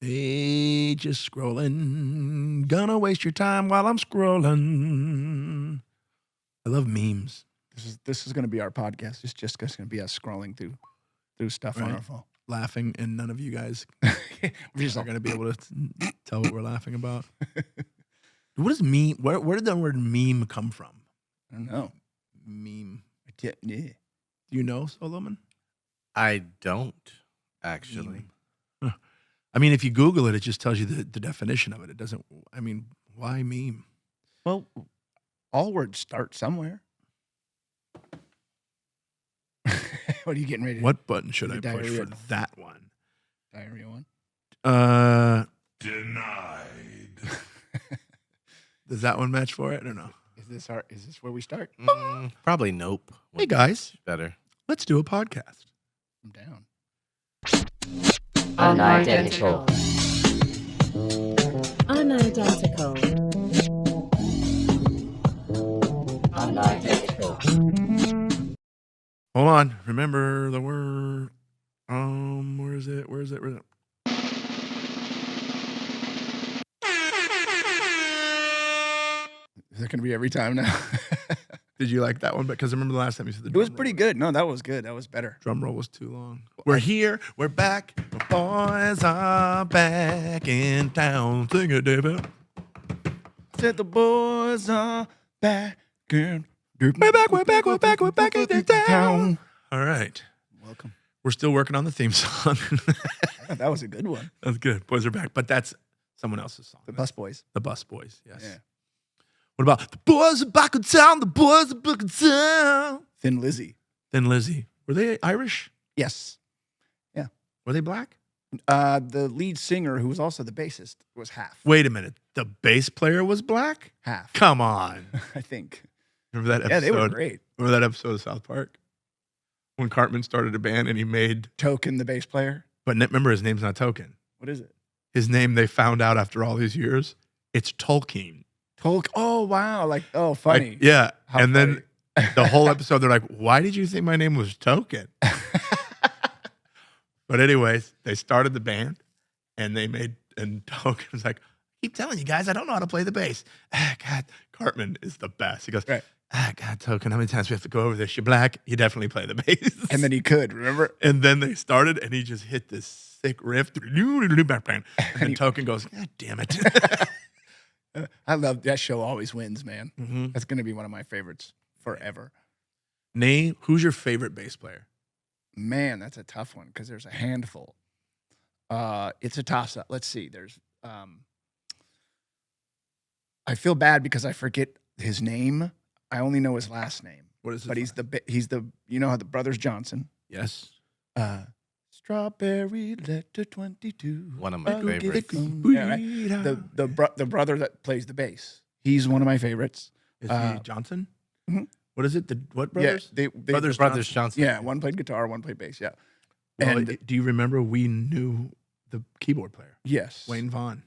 Hey, just scrolling. Gonna waste your time while I'm scrolling. I love memes. This is going to be our podcast. It's just going to be us scrolling through stuff on our phone. Laughing, and none of you guys We're just are going to be able to tell what we're laughing about. What is meme? Where did the word meme come from? I don't know. Meme. Yeah. Do you know, Solomon? I don't, actually. Meme. Huh. I mean, if you Google it, it just tells you the definition of it. It doesn't, I mean, why meme? Well, all words start somewhere. What are you getting ready to do? What button should I push diarrhea. for that one? Diarrhea one? Denied. Does that one match for it or no? Is this where we start? Probably nope. Hey, guys. Better. Let's do a podcast. I'm down. Unidentical. Unidentical. Unidentical. Hold on. Remember the word. Where is it? Where is it? Where is it? Is that going to be every time now? Did you like that one? Because I remember the last time you said the It was drum pretty roll. good. No, that was good. That was better. Drum roll was too long. We're here. We're back. The boys are back in town. Sing it, David. Said the boys are back in. We're back. We're back. We're back. We're back in town. All right. Welcome. We're still working on the theme song. That was a good one. That's good. Boys are back. But that's someone else's song. The Bus Boys. The Bus Boys. Yes. Yeah. What about the boys are back in town? The boys are back in town. Thin Lizzy. Then Lizzie. Were they Irish? Yes. Were they black? The lead singer, who was also the bassist, was half. Wait a minute. The bass player was black? Half. Come on. I think. Remember that episode? Yeah, they were great. Remember that episode of South Park? When Cartman started a band and he made, Token, the bass player. but remember his name's not Token. What is it? His name they found out after all these years, it's Tolkien. Oh, wow. Like, oh, funny. Like, yeah. How and funny. then the whole episode, they're like, why did you think my name was Token? But anyways, they started the band and Token was like, keep telling you guys, I don't know how to play the bass. God, Cartman is the best. He goes, Right. God, Token, how many times we have to go over this? You're black. You definitely play the bass. And then he could, remember? And then they started, and he just hit this sick riff. And then Token goes, God damn it. I love that show. Always wins, man. Mhm. That's going to be one of my favorites forever. Name, who's your favorite bass player? Man, that's a tough one because there's a handful. It's a toss up. Let's see. There's. I feel bad because I forget his name. I only know his last name. What is his But he's last- the you know how the Brothers Johnson. Yes. Strawberry letter 22. One of my I'll give favorites. it- Yeah, right. The brother that plays the bass. He's one of my favorites. Is he Johnson? Mhm. What is it? What brothers? Yeah, they Brothers Brothers Johnson. Yeah, one played guitar, one played bass. Yeah. Well, And do you remember we knew the keyboard player, yes, Wayne Vaughn?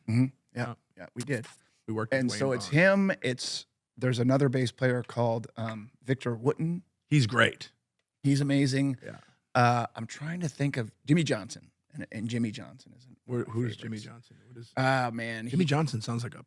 Yeah, we did. We worked And with so Wayne it's Vaughn. him. There's another bass player called Victor Wooten. He's great. He's amazing. Yeah. I'm trying to think of Jimmy Johnson, and Jimmy Johnson isn't. Who's Jimmy Johnson? What is Man, Jimmy Johnson sounds like an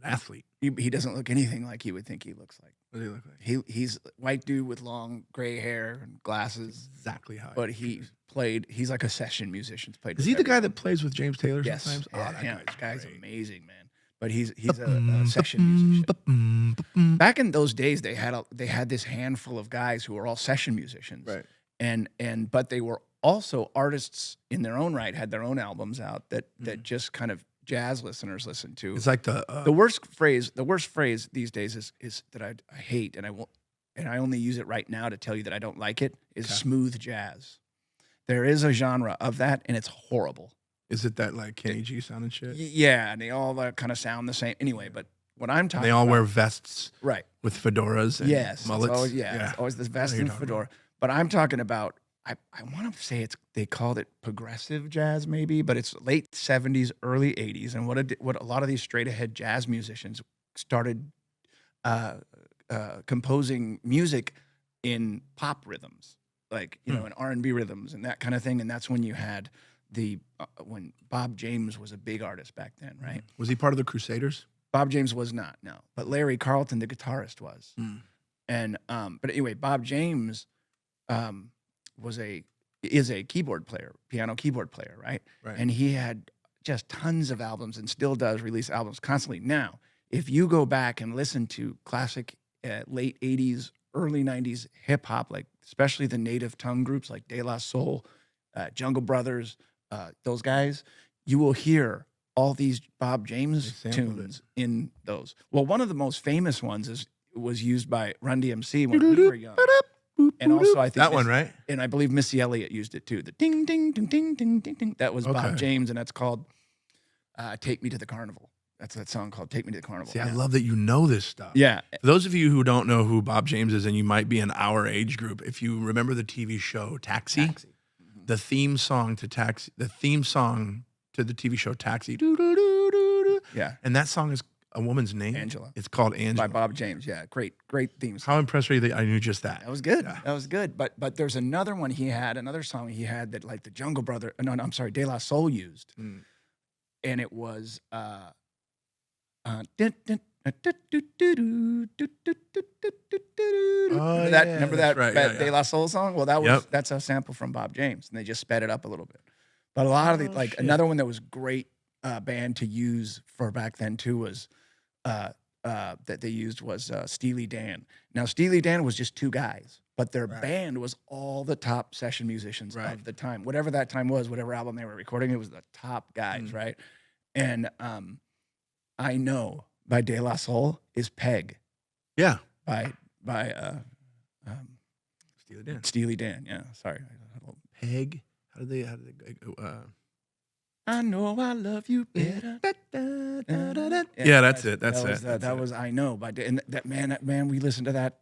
athlete. he doesn't look anything like he would think he looks like. What does he look like? He's a white dude with long gray hair and glasses, Exactly how. but he's like a session musician. Is he the guy that plays with James Taylor Yes, sometimes? yeah, that yeah, guy's guy's great. amazing, man. But he's a session musician. Back in those days, they had this handful of guys who were all session musicians, Right. But they were also artists in their own right, had their own albums out that just kind of jazz listeners listened to. It's like the worst phrase these days is that I hate, and I only use it right now to tell you that I don't like it, is smooth jazz. There is a genre of that, and it's horrible. Is it that like Kenny G sound and shit? Yeah, and they all kind of sound the same. Anyway, but what I'm talking They all about, wear vests right. with fedoras and Yes, mullets. it's always this vest you're and talking fedora. But I'm talking about. I want to say they called it progressive jazz, maybe, but it's late '70s, early '80s, and what a lot of these straight ahead jazz musicians started composing music in pop rhythms, like in R&B rhythms and that kind of thing. And that's when you had when Bob James was a big artist back then, right? Was he part of the Crusaders? Bob James was not, no, but Larry Carlton, the guitarist, was. And but anyway, Bob James is a keyboard player, piano keyboard player, right? And he had just tons of albums and still does release albums constantly. Now, if you go back and listen to classic late 80s, early 90s hip hop, like especially the native tongue groups like De La Soul, Jungle Brothers, those guys, you will hear all these Bob James tunes in those. Well, one of the most famous ones was used by Run DMC when we were young. And also, I think that one, right? And I believe Missy Elliott used it too. The ding, ding, ding, ding, ding, ding, ding. That was Bob James, and that's called "Take Me to the Carnival." That's that song called "Take Me to the Carnival." See, I love that you know this stuff. Yeah. For those of you who don't know who Bob James is, and you might be in our age group, if you remember the TV show Taxi. The theme song to Taxi, the theme song to the TV show Taxi. Yeah. And that song is a woman's name. Angela. It's called Angela. By Bob James. Yeah. Great theme song. How impressed were you that I knew just that? That was good. Yeah. That was good. But there's another one he had, another song he had that like the Jungle Brother, no, I'm sorry, De La Soul used. And it was remember that right, De La Soul song? Well, that's a sample from Bob James, and they just sped it up a little bit. But a lot of the another one that was great band to use for back then too was that they used was Steely Dan. Now Steely Dan was just two guys, but their band was all the top session musicians of the time. Whatever that time was, whatever album they were recording, it was the top guys, right? And I Know by De La Soul is Peg. Yeah. By Steely Dan. Steely Dan, yeah. Sorry. Peg. How did they I know I love you better. Yeah, that's it. That's it. That was I Know by and that man, we listened to that.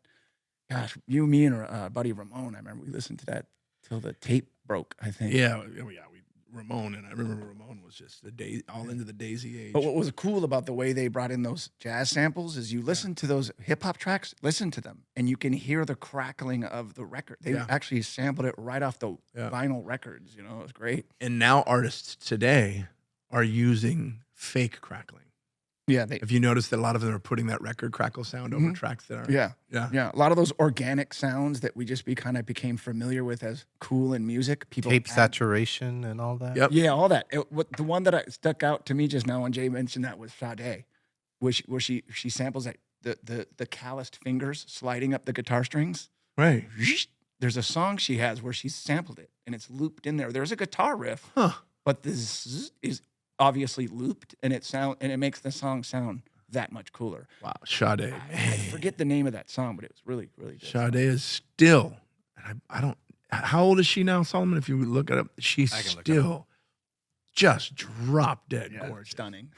Gosh, you, me, and our buddy Ramon. I remember we listened to that till the tape broke. I think. Yeah. Ramon, and I remember Ramon was just all into the Daisy age. But what was cool about the way they brought in those jazz samples is you listen to those hip hop tracks, listen to them, and you can hear the crackling of the record. They actually sampled it right off the vinyl records. You know, it was great. And now artists today are using fake crackling. Yeah, if you notice that a lot of them are putting that record crackle sound over tracks that are yeah. A lot of those organic sounds that we just became familiar with as cool in music. People tape saturation and all that. Yep. Yeah, all that. The one that stuck out to me just now when Jay mentioned that was Sade, where she samples that the calloused fingers sliding up the guitar strings. Right. There's a song she has where she sampled it and it's looped in there. There's a guitar riff, but this is obviously looped, and it makes the song sound that much cooler. Wow, Sade. I forget the name of that song, but it was really, really good. Sade is still, and I don't. How old is she now, Solomon? If you look it up, she's still just drop dead gorgeous, stunning.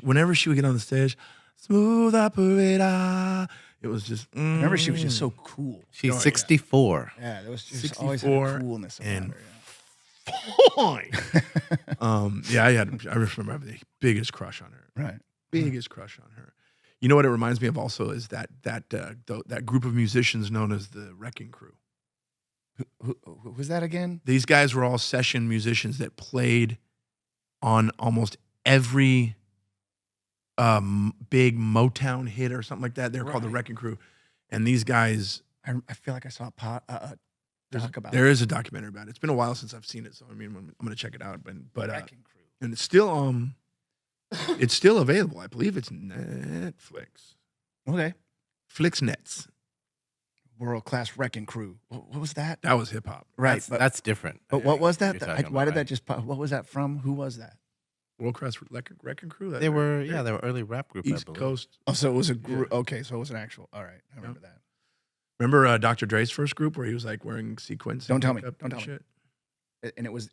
Whenever she would get on the stage, smooth operator. It was just. Remember, she was just so cool. She's 64. Yeah, there was just 64 always had a coolness about her. Fine. I remember having the biggest crush on her. Right. Biggest crush on her. You know what it reminds me of also is that group of musicians known as the Wrecking Crew. Who was that again? These guys were all session musicians that played on almost every big Motown hit or something like that. They're called the Wrecking Crew. And these guys... I feel like I saw a there is a documentary about it. It's been a while since I've seen it, so I mean, I'm going to check it out. But Wrecking Crew. And it's still available. I believe it's Netflix. Okay. Flixnets. World Class Wrecking Crew. What was that? That was hip hop. Right. That's different. But what was that? Why did right? that just pop? What was that from? Who was that? World Class Wrecking Crew. They were early rap group. East I believe. Coast. Oh, so it was a group. Yeah. Okay, so it was an actual. All right, I remember that. Remember Dr. Dre's first group where he was like wearing sequins? Don't tell me. Don't tell me. And it was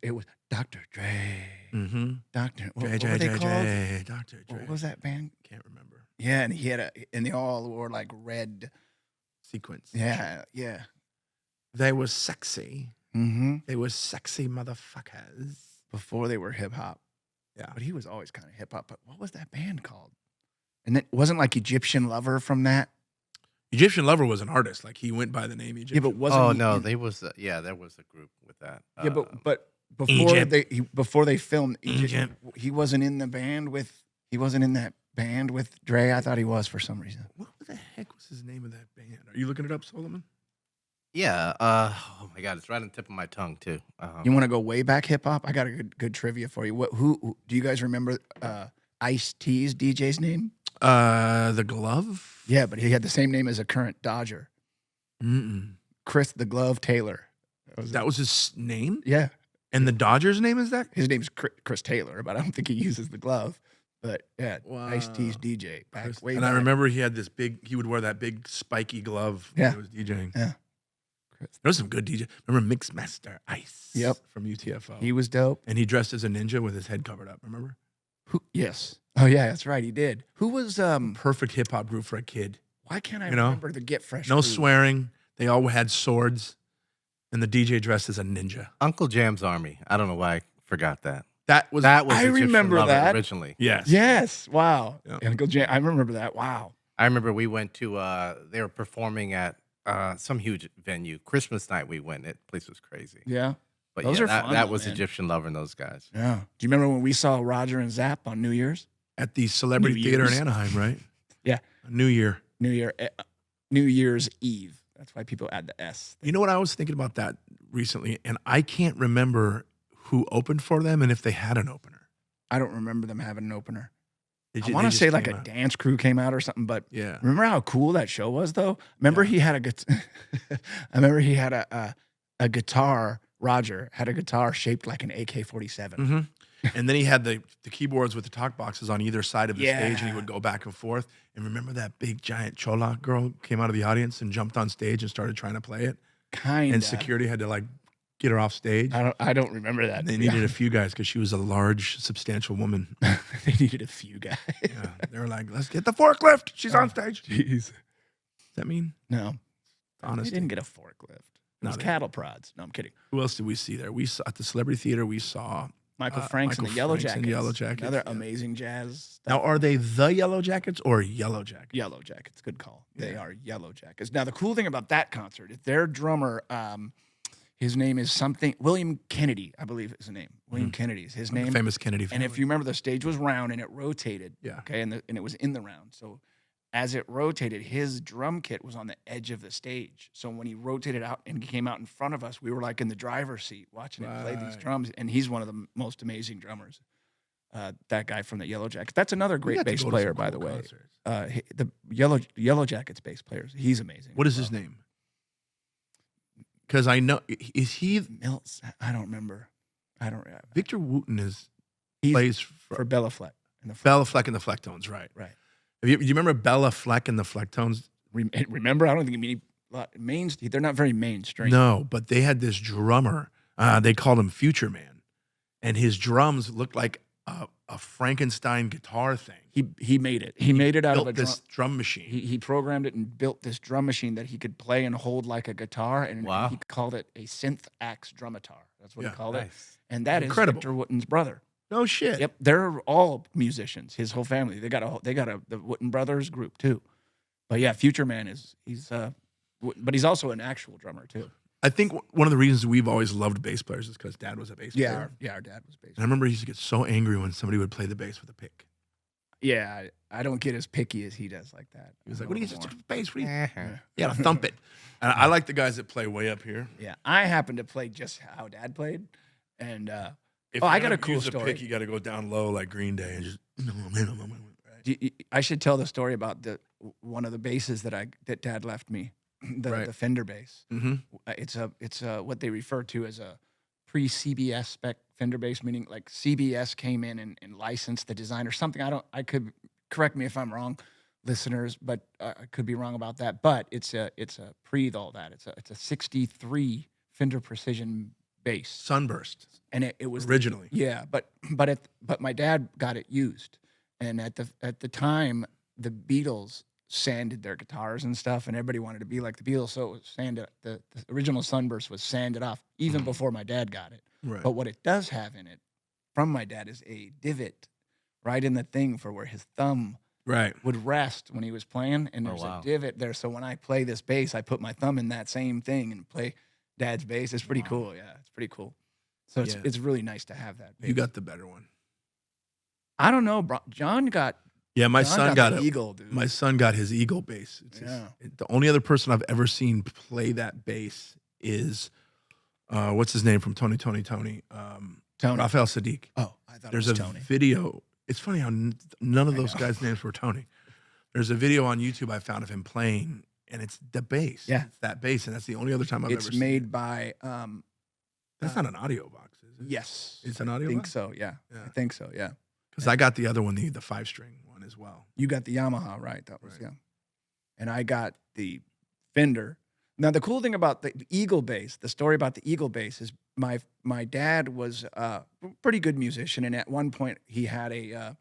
Dr. Dre. Mm-hmm. Dr. What were they called? Dr. Dre. What was that band? Can't remember. Yeah, and and they all wore like red sequins. Yeah. They were sexy. Mm-hmm. They were sexy motherfuckers before they were hip hop. Yeah, but he was always kind of hip hop. But what was that band called? And it wasn't like Egyptian Lover from that. Egyptian Lover was an artist. Like he went by the name Egyptian. Yeah, but wasn't? Oh no, there was a group with that. Yeah, but before they filmed Egypt. he wasn't in the band with that band with Dre. I thought he was for some reason. What the heck was his name of that band? Are you looking it up, Solomon? Yeah. Oh my God, it's right on the tip of my tongue too. You want to go way back hip hop? I got a good trivia for you. Who do you guys remember? Ice-T's DJ's name? The Glove. Yeah, but he had the same name as a current Dodger, Chris the Glove Taylor. That was his name. Yeah, And the Dodgers' name is that? his name's Chris Taylor, but I don't think he uses the glove. But yeah, Wow. Ice-T's DJ back way And back. I remember he had this big. He would wear that big spiky glove when he was DJing. Yeah. There was some good DJ. Remember Mixmaster Ice? Yep. From UTFO. He was dope. And he dressed as a ninja with his head covered up. Remember? Yes. Oh yeah, that's right. He did. Who was Perfect hip hop group for a kid. Why can't I You know? remember the Get Fresh? No crew? swearing. They all had swords, and the DJ dressed as a ninja. Uncle Jam's Army. I don't know why I forgot that. That was I Egyptian remember Lover that. originally. yes. Yes. Wow. Yeah. Uncle Jam. I remember that. Wow. I remember we went to. They were performing at some huge venue. Christmas night we went. It place was crazy. Yeah. But Those yeah, are that, fun, that though, was man. Egyptian Lover and those guys. Yeah. Do you remember when we saw Roger and Zapp on New Year's? At the Celebrity New Theater in Year's. Anaheim, right? Yeah. New Year. New Year's Eve. That's why people add the S. You know what? I was thinking about that recently, and I can't remember who opened for them and if they had an opener. I don't remember them having an opener. They I ju- want they to just say like came a out. dance crew came out or something, but Yeah. remember how cool that show was though? Remember Yeah. he had I remember he had a guitar, Roger had a guitar shaped like an AK-47. Mm-hmm. And then he had the keyboards with the talk boxes on either side of the Yeah. stage, and he would go back and forth. And remember that big giant chola girl came out of the audience and jumped on stage and started trying to play it, Kind and of. security had to like get her off stage. I don't remember that. They needed a few guys because she was a large, substantial woman. They needed a few guys. Yeah, they were like, "Let's get the forklift. She's on stage." Does Jeez. that mean No. honesty? They didn't get a forklift. It No, was they- cattle prods. No, I'm kidding. Who else did we see there? We saw at the Celebrity Theater. We saw. Michael Franks and the Michael Yellow Franks and Jackets. Yellow Jackets, Another yeah. amazing jazz. Now, are they the Yellow Jackets or Yellow Jackets? Yellow Jackets, good call. They Yeah. are Yellow Jackets. Now, the cool thing about that concert is their drummer, his name is something, William Kennedy, I believe is his name. William Kennedy is his The name. famous Kennedy family. And if you remember, the stage was round and it rotated. Yeah. Okay, and it was in the round. So as it rotated, his drum kit was on the edge of the stage. So when he rotated out and he came out in front of us, we were like in the driver's seat watching him play these Right. drums. And he's one of the most amazing drummers. That guy from the Yellow Jackets. That's another We great got to bass go to player, some by cool the way. concerts. The Yellow Jackets bass players. He's amazing. What as is his well. name? Because I know, is he Mills. I don't remember. I don't. Victor Wooten He's plays for for Bella Fleck. In the Bella Fleck and the Flecktones, right? Right. Do you remember Bella Fleck and the Flecktones? Remember, I don't think many they're not very mainstream. No, but they had this drummer. They called him Future Man, and his drums looked like a Frankenstein guitar thing. He made it. He made it out of Built a drum. this drum machine. He programmed it and built this drum machine that he could play and hold like a guitar, and Wow. he called it a synth axe drumatar. That's what Yeah, he called it. Nice. And that is Incredible. Victor Wooten's brother. No shit. Yep, they're all musicians. His whole family. They got the Wooten brothers group too. But yeah, Future Man but he's also an actual drummer too. I think one of the reasons we've always loved bass players is because Dad was a bass player. Our dad was bass. And I remember he used to get so angry when somebody would play the bass with a pick. Yeah, I don't get as picky as he does like that. He was like, "What are you just bass? What are you?" Uh-huh. You gotta thump it. And I like the guys that play way up here. Yeah, I happen to play just how Dad played, and If I you're got a gonna cool use story. Pick, you got to go down low like Green Day and just. I should tell the story about one of the basses that Dad left me, Right. the Fender bass. Mm-hmm. It's what they refer to as a pre-CBS spec Fender bass, meaning like CBS came in and licensed the design or something. I could correct me if I'm wrong, listeners, but I could be wrong about that. But it's a pre all that. It's a 63 Fender Precision bass, Sunburst and it was originally. yeah, but my dad got it used, and at the time the Beatles sanded their guitars and stuff, and everybody wanted to be like the Beatles, so it was sanded. The original Sunburst was sanded off even before my dad got it. Right. But what it does have in it from my dad is a divot right in the thing for where his thumb Right. would rest when he was playing, and Oh, there's wow. a divot there. So when I play this bass, I put my thumb in that same thing and play Dad's bass. It's pretty cool. Yeah, it's pretty cool. So it's Yeah. it's really nice to have that. You bass. got the better one. I don't know, bro. John got Yeah, my John son got the it. Eagle, dude. My son got his Eagle bass. Yeah. The only other person I've ever seen play that bass is what's his name from Tony. Tony. Raphael Sadiq. Oh, I thought There's it was a Tony. video. It's funny how none of I those know. guys' names were Tony. There's a video on YouTube I found of him playing, and it's the bass. Yeah. It's that bass, and that's the only other time I've ever It's seen made it. by That's not an audio box, is it? yes. It's an audio I think box? so, yeah. Yeah. I think so, yeah. Because I got the other one, the 5-string one as well. You got the Yamaha, right? That was Right. yeah. And I got the Fender. Now the cool thing about the Eagle bass, the story about the Eagle bass is my dad was a pretty good musician, and at one point he had a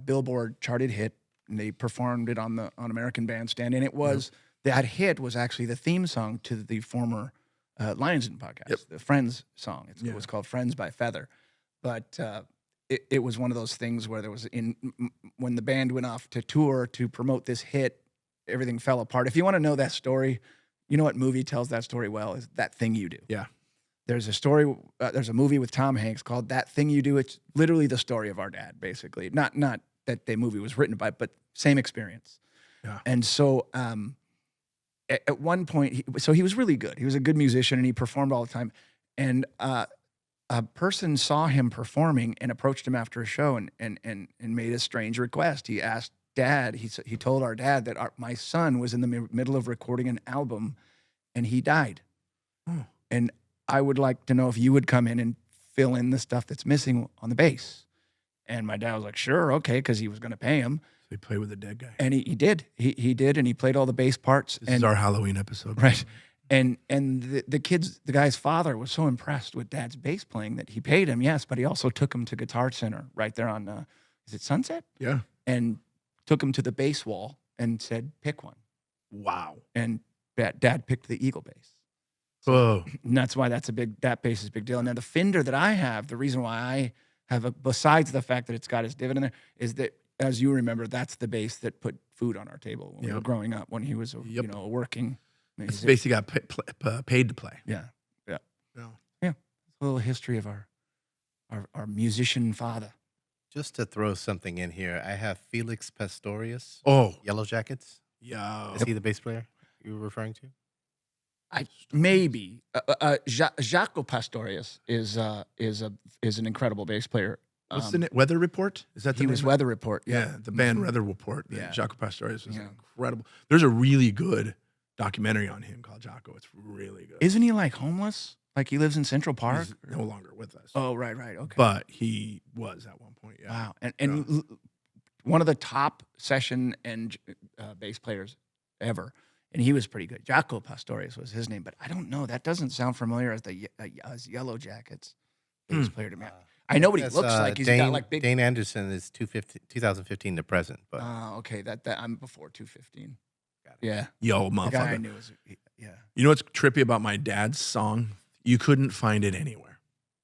Billboard charted hit, and they performed it on American Bandstand, and it was that hit was actually the theme song to the former Lions Den podcast, Yep. the Friends song. It Yeah. was called Friends by Feather, but it was one of those things where there was when the band went off to tour to promote this hit, everything fell apart. If you want to know that story, you know what movie tells that story well is That Thing You Do. Yeah. There's a story. There's a movie with Tom Hanks called That Thing You Do. It's literally the story of our dad, basically. Not that the movie was written by, but same experience. Yeah. And so at one point, he was really good. He was a good musician, and he performed all the time. And a person saw him performing and approached him after a show and made a strange request. He asked Dad. He told our dad that my son was in the middle of recording an album, and he died. Oh. And I would like to know if you would come in and fill in the stuff that's missing on the bass. And my dad was like, sure, okay, because he was going to pay him. So he played with a dead guy. And he did. He did, and he played all the bass parts. This is our Halloween episode. Right. And the guy's father was so impressed with Dad's bass playing that he paid him, yes, but he also took him to Guitar Center right there on, is it Sunset? Yeah. And took him to the bass wall and said, pick one. Wow. And Dad picked the Eagle bass. Whoa. And that's why that bass is a big deal. Now the Fender that I have, the reason why I have besides the fact that it's got his dividend there, is that, as you remember, that's the bass that put food on our table when we were growing up, when he was a working. It's basically got paid to play. Yeah. Yeah. A little history of our musician father. Just to throw something in here, I have Felix Pastorius, Oh, Yellow Jackets. yeah. Is he the bass player you were referring to? Maybe Jaco Pastorius is an incredible bass player. What's the Weather Report? Is that the He name was of it? Weather Report. Yeah, the band Mhm. Weather Report. Yeah. Jaco Pastorius was Yeah. incredible. There's a really good documentary on him called Jaco. It's really good. Isn't he like homeless? Like he lives in Central Park? He's no longer with us. Oh, right. Okay. But he was at one point. Yeah. Wow. And one of the top session and bass players ever. And he was pretty good. Jaco Pastorius was his name, but I don't know. That doesn't sound familiar as Yellow Jackets bass player to me. I know what he That's, looks like. He's Dane, got like big. Dane Anderson is 2015 to present, but Okay, that I'm before 215. Got it. Yeah, Yo, the guy I motherfucker. knew was yeah. You know what's trippy about my dad's song? You couldn't find it anywhere.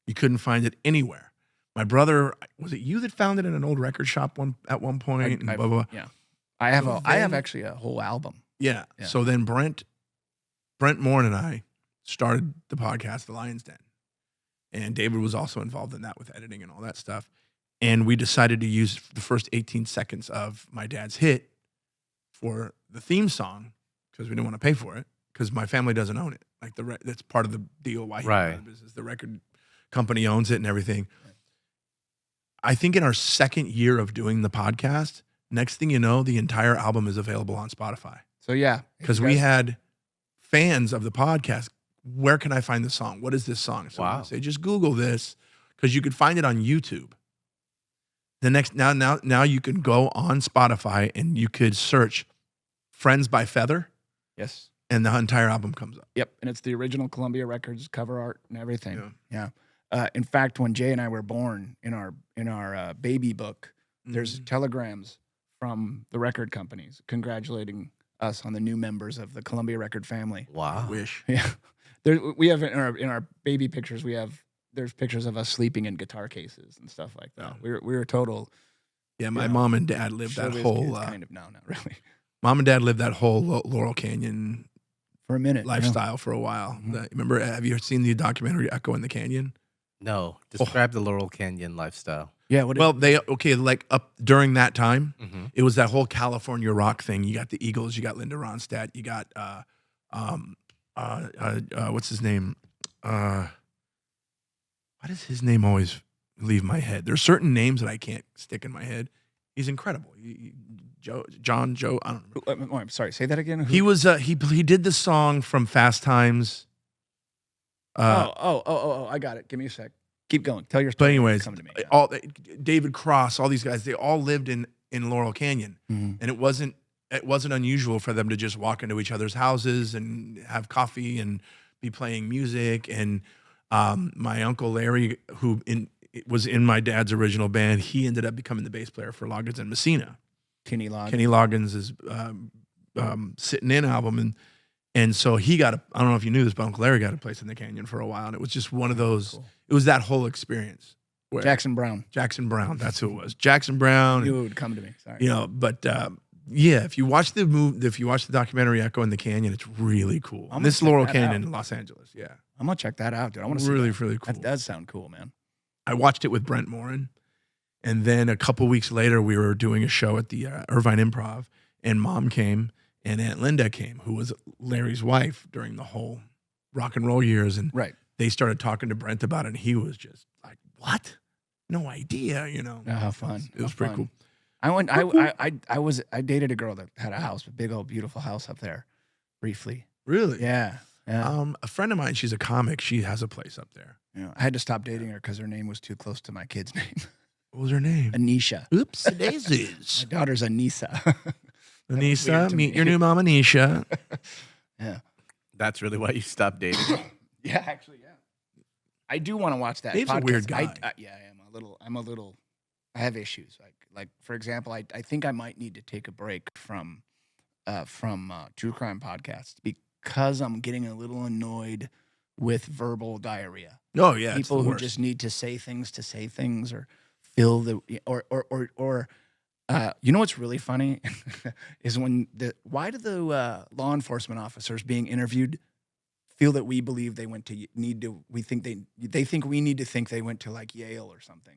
You couldn't find it anywhere. My brother, was it you that found it in an old record shop at one point? And blah, blah, blah. Yeah, I have So I have then- actually a whole album. Yeah. Yeah. So then Brent Moore and I started the podcast, The Lion's Den. And David was also involved in that with editing and all that stuff. And we decided to use the first 18 seconds of my dad's hit for the theme song because we didn't want to pay for it because my family doesn't own it. Like that's part of the deal why he got out of the business. The record company owns it and everything. I think in our second year of doing the podcast, next thing you know, the entire album is available on Spotify. So yeah, Because we had fans of the podcast. Where can I find the song? What is this song? So Wow. we say, just Google this because you could find it on YouTube. Now you can go on Spotify and you could search Friends by Feather yes. and the entire album comes up. Yep, and it's the original Columbia Records cover art and everything. Yeah. Yeah. In fact, when Jay and I were born, in our baby book, there's telegrams from the record companies congratulating us on the new members of the Columbia Record family. wow. Wish. Yeah, we have in our baby pictures. There's pictures of us sleeping in guitar cases and stuff like that. Yeah. We were total. Yeah, my Yeah. mom and dad lived that showbiz whole. kids, kind of. No, not really. Mom and dad lived that whole Laurel Canyon For a minute, lifestyle for a while. Mhm. Remember, have you seen the documentary Echo in the Canyon? No, describe the Laurel Canyon lifestyle. Yeah. What? Well, like up during that time, Mm-hmm. it was that whole California rock thing. You got the Eagles, you got Linda Ronstadt, you got what's his name? Why does his name always leave my head? There's certain names that I can't stick in my head. He's incredible. Joe, I don't remember. Oh, I'm sorry. Say that again. He was he did the song from Fast Times. I got it. Give me a sec. Keep going. Tell your But story. anyways, Come to me. all David Cross, all these guys, they all lived in Laurel Canyon, Mhm. and it wasn't unusual for them to just walk into each other's houses and have coffee and be playing music. And my uncle Larry, who was in my dad's original band, he ended up becoming the bass player for Loggins and Messina. Kenny Loggins. Kenny Loggins is Sitting In album, and so he got I don't know if you knew this, but Uncle Larry got a place in the canyon for a while, and it was just one of those. Cool. It was that whole experience. Where Jackson Brown. Jackson Brown, that's who it was. Jackson Brown. I knew it would come to me. Sorry. But yeah, if you watch the documentary Echo in the Canyon, it's really cool. I'm This is gonna check Laurel that Canyon out. in Los Angeles. Yeah, I'm gonna check that out, dude. I want to see really, that. really cool. That does sound cool, man. I watched it with Brent Morin, and then a couple weeks later, we were doing a show at the Irvine Improv, and Mom came, and Aunt Linda came, who was Larry's wife during the whole rock and roll years, and Right. they started talking to Brent about it, and he was just like, "What? No idea," Oh, how fun. It was How pretty fun. cool. I dated a girl that had a house, a big old beautiful house up there, briefly. Really? Yeah. Yeah. A friend of mine, she's a comic. She has a place up there. Yeah. I had to stop dating her because her name was too close to my kid's name. What was her name? Anisha. Oops, daisies. My daughter's Anissa. Anissa, weird to meet me. your new mom, Anisha. Yeah. That's really why you stopped dating. Yeah, actually, yeah. I do want to watch that. Dave's a podcast. weird guy. Yeah, I am I'm a little. I have issues. Like for example, I think I might need to take a break from true crime podcasts because I'm getting a little annoyed with verbal diarrhea. Oh yeah, it's People the who worst. just need to say things or fill the or you know what's really funny is when why do the law enforcement officers being interviewed feel that we believe they went to they think we need to think they went to like Yale or something.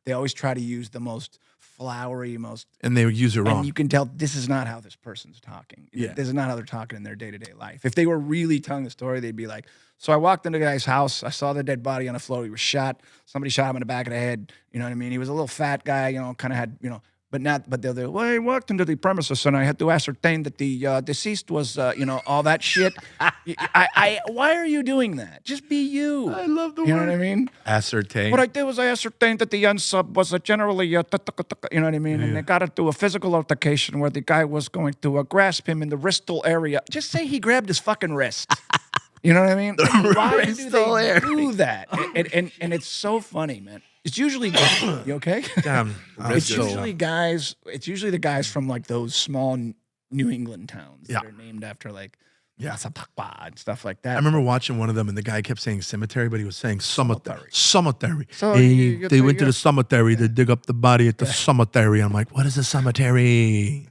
They always try to use the most flowery, most and they use it wrong. and you can tell this is not how this person's talking. Yeah. This is not how they're talking in their day-to-day life. If they were really telling the story, they'd be like, so I walked into the guy's house. I saw the dead body on the floor. He was shot. Somebody shot him in the back of the head. You know what I mean? He was a little fat guy, kind of had, but they're well, I walked into the premises and I had to ascertain that the deceased was, all that shit. Why are you doing that? Just be you. I love the You know word. what I mean? Ascertain. What I did was I ascertained that the unsub was generally, you know what I mean? And they got into a physical altercation where the guy was going to grasp him in the wristal area. Just say he grabbed his fucking wrist. You know what I mean? Why do wristal they area. do that? And it's so funny, man. It's usually you okay? Damn. It's Wristal. usually guys. It's usually the guys from like those small New England towns Yeah. that are named after like Yeah. Massapequa and stuff like that. I remember watching one of them, and the guy kept saying cemetery, but he was saying cemetery. Cemetery. So Hey, you they went to the cemetery to dig up the body at the cemetery. I'm like, what is a cemetery?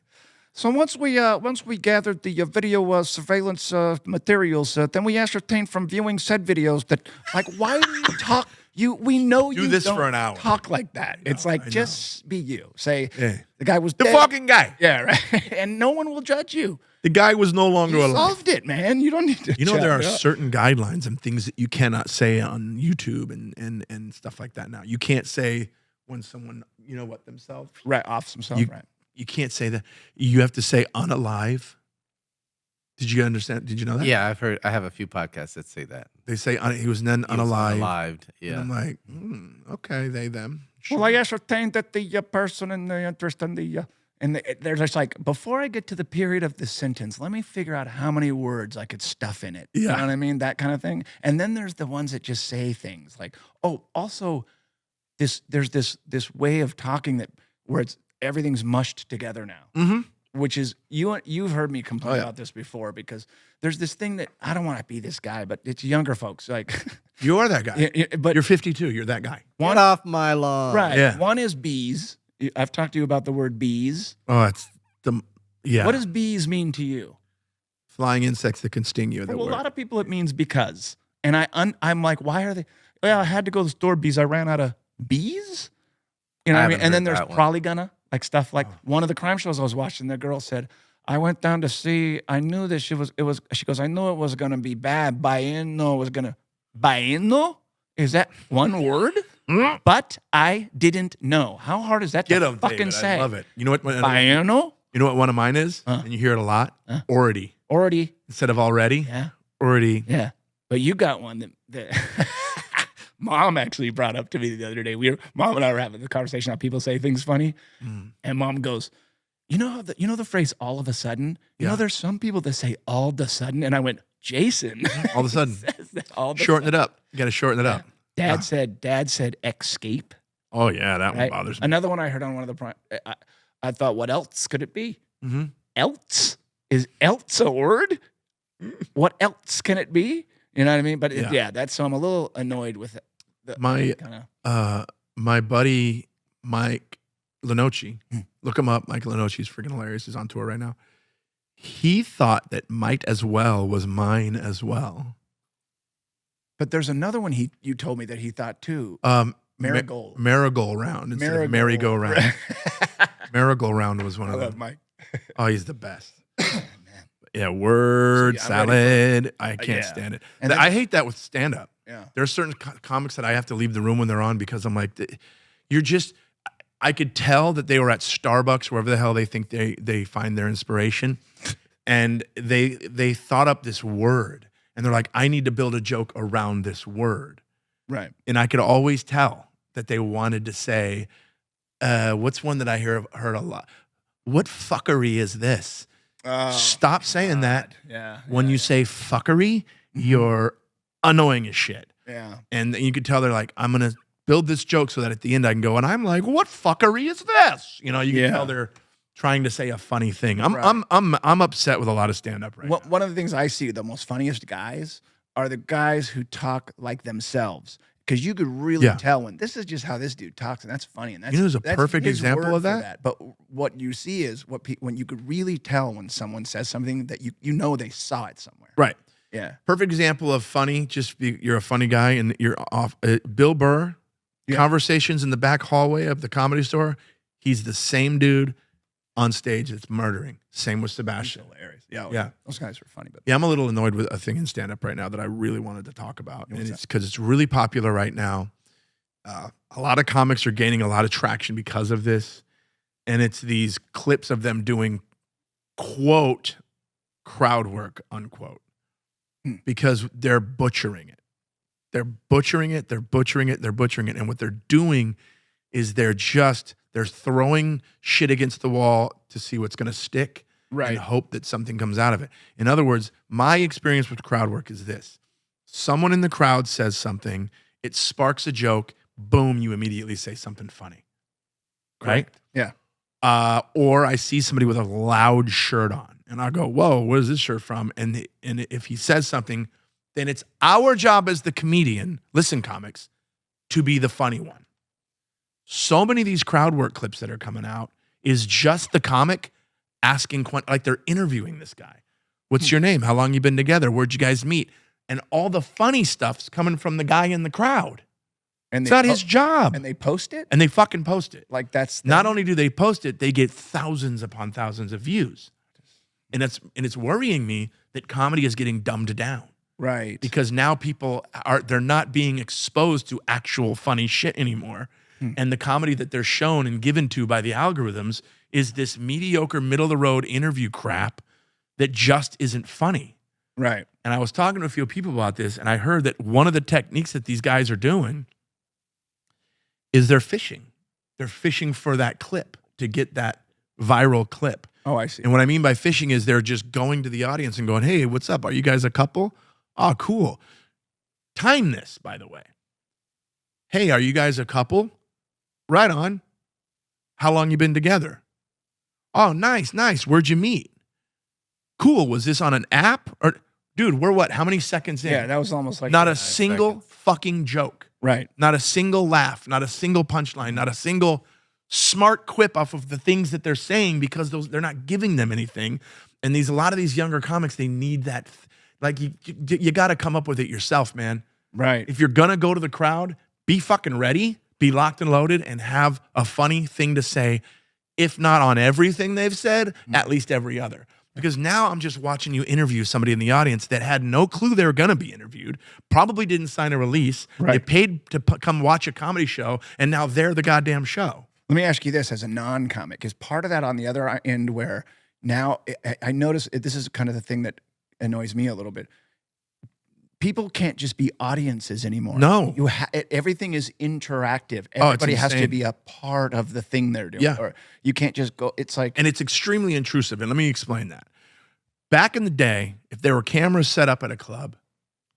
So once we gathered the video surveillance materials, then we ascertained from viewing said videos that like why do you talk? We know Do you this don't for an hour. talk like that. It's I like know. just be you. Say Yeah. the guy was The dead. fucking guy. Yeah, right. And no one will judge you. The guy was no longer You alive. solved it, man. You don't need to. You know, there are chat it up. certain guidelines and things that you cannot say on YouTube and stuff like that now. You can't say when someone, themselves. right off himself. You- Right. You can't say that. You have to say unalive. Did you understand? Did you know that? Yeah, I have a few podcasts that say that. They say he was then He was unalive. unalived, And yeah. I'm like, okay, they, them. Well, I ascertained that the person in the interest in they're just like, before I get to the period of the sentence, let me figure out how many words I could stuff in it. You Yeah. know what I mean? That kind of thing. And then there's the ones that just say things like, oh, also there's this way of talking where everything's mushed together now. Mm-hmm. Which is you've heard me complain Oh, yeah. about this before because there's this thing that I don't want to be this guy, but it's younger folks like You are that guy. but You're 52. You're that guy. Get off my lawn. right. Yeah. One is bees. I've talked to you about the word bees. Oh, it's yeah. What does bees mean to you? flying insects that can sting you? For a lot of people, it means because. And I'm like, why are they? Yeah, I had to go to the store because I ran out of bees. You know what I mean? haven't And then heard there's that one. probably gonna like stuff like one of the crime shows I was watching. The girl said, "I went down to see. I knew that she was. She goes, I knew it was gonna be bad. Baeno was gonna. Baeno is that one word? But I didn't know. How hard is that Get to him, fucking David. say? I love it. You know what? Baeno You know what one of mine is, Huh? and you hear it a lot. Huh? Already already. instead of already. Yeah, Already. yeah. But you got one that Mom actually brought up to me the other day. Mom and I were having the conversation how people say things funny, and Mom goes, "You know how the phrase all of a sudden? You know, there's some people that say all of a sudden." And I went, "Jason, All of a sudden, says that all of a shorten it up. You got to shorten it up. Dad said escape. Oh yeah, that one Right? bothers me. Another one I heard on one of the I thought, what else could it be? Mm-hmm. Else? Is else a word? What else can it be? You know what I mean? But Yeah. that's so I'm a little annoyed with it. My my buddy Mike Lenoci, look him up. Mike Lenoci's freaking hilarious. He's on tour right now. He thought that might as well was mine as well. But there's another one you told me that he thought too. Marigold. Marigold-round instead of merry-go-round. Marigold-round was one I of love them. Mike. Oh, he's the best. Yeah, word See, I'm ready salad. I can't stand it. And then- I hate that with stand-up. Yeah. There are certain comics that I have to leave the room when they're on because I'm like, you're just. I could tell that they were at Starbucks, wherever the hell they think they find their inspiration, and they thought up this word, and they're like, I need to build a joke around this word, Right. and I could always tell that they wanted to say, what's one that I heard a lot? What fuckery is this? Oh, Stop saying that. Yeah. When you say fuckery, you're annoying as shit. Yeah. And you could tell they're like, I'm gonna build this joke so that at the end I can go, and I'm like, what fuckery is this? You know, you can tell they're trying to say a funny thing. I'm upset with a lot of stand-up right now. One of the things I see, the most funniest guys are the guys who talk like themselves. Because you could really tell when this is just how this dude talks, and that's funny. And that's You know who's a that's perfect his example word of for that? But what you see is when you could really tell when someone says something that you know they saw it somewhere. Right. Yeah. Perfect example of funny. You're a funny guy and you're off. Bill Burr, conversations in the back hallway of the Comedy Store. He's the same dude on stage that's murdering. Same with Sebastian. Hilarious. Yeah. Yeah. Those guys are funny. But Yeah, I'm a little annoyed with a thing in stand-up right now that I really wanted to talk about. And it's because it's really popular right now. A lot of comics are gaining a lot of traction because of this. And it's these clips of them doing, quote, crowd work, unquote. Because they're butchering it. They're butchering it. They're butchering it. They're butchering it. And what they're doing is they're throwing shit against the wall to see what's going to stick. And hope that something comes out of it. In other words, my experience with crowd work is this. Someone in the crowd says something, it sparks a joke, boom, you immediately say something funny. Right? yeah. Or I see somebody with a loud shirt on, and I go, whoa, what is this shirt from? And if he says something, then it's our job as the comedian, listen, comics, to be the funny one. So many of these crowd work clips that are coming out is just the comic asking, like they're interviewing this guy. What's your name? How long you been together? Where'd you guys meet? And all the funny stuff's coming from the guy in the crowd. And It's not his job. And they post it? And they fucking post it. Like that's Not only do they post it, they get thousands upon thousands of views. And it's worrying me that comedy is getting dumbed down. Right. Because now they're not being exposed to actual funny shit anymore. And the comedy that they're shown and given to by the algorithms is this mediocre, middle-of-the-road interview crap that just isn't funny. Right. And I was talking to a few people about this, and I heard that one of the techniques that these guys are doing is they're fishing. They're fishing for that clip to get that viral clip. Oh, I see. And what I mean by fishing is they're just going to the audience and going, hey, what's up? Are you guys a couple? Oh, cool. Time this, by the way. Hey, are you guys a couple? Right on. How long you been together? Oh, nice. Where'd you meet? Cool. Was this on an app? Or, dude, we're what? How many seconds in? Yeah, that was almost like Not a single fucking joke. Right. Not a single laugh. Not a single punchline. Not a single smart quip off of the things that they're saying because they're not giving them anything. And a lot of these younger comics, they need that. Like you got to come up with it yourself, man. Right. If you're going to go to the crowd, be fucking ready, be locked and loaded, and have a funny thing to say, if not on everything they've said, at least every other. Because now I'm just watching you interview somebody in the audience that had no clue they were going to be interviewed, probably didn't sign a release. Right. They paid to come watch a comedy show, and now they're the goddamn show. Let me ask you this as a non-comic. Is part of that on the other end where now I notice this is kind of the thing that annoys me a little bit. People can't just be audiences anymore. No. Everything is interactive. Everybody has to insane. be a part of the thing they're doing. Yeah. Or you can't just go, it's like, And it's extremely intrusive. And let me explain that. Back in the day, if there were cameras set up at a club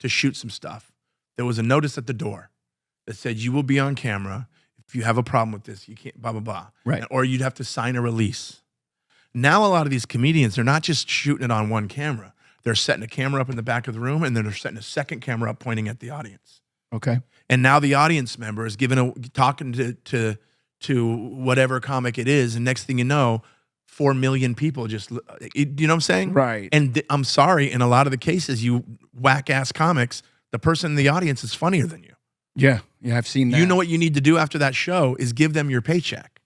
to shoot some stuff, there was a notice at the door that said, you will be on camera. If you have a problem with this, you can't, blah, blah, blah. Right. Or you'd have to sign a release. Now, a lot of these comedians, they're not just shooting it on one camera. They're setting a camera up in the back of the room, and then they're setting a second camera up pointing at the audience. okay. And now the audience member is talking to whatever comic it is, and next thing you know, 4 million people just, you know what I'm saying? Right. And I'm sorry, in a lot of the cases, you whack-ass comics, the person in the audience is funnier than you. Yeah. Yeah. I've seen that. You know what you need to do after that show is give them your paycheck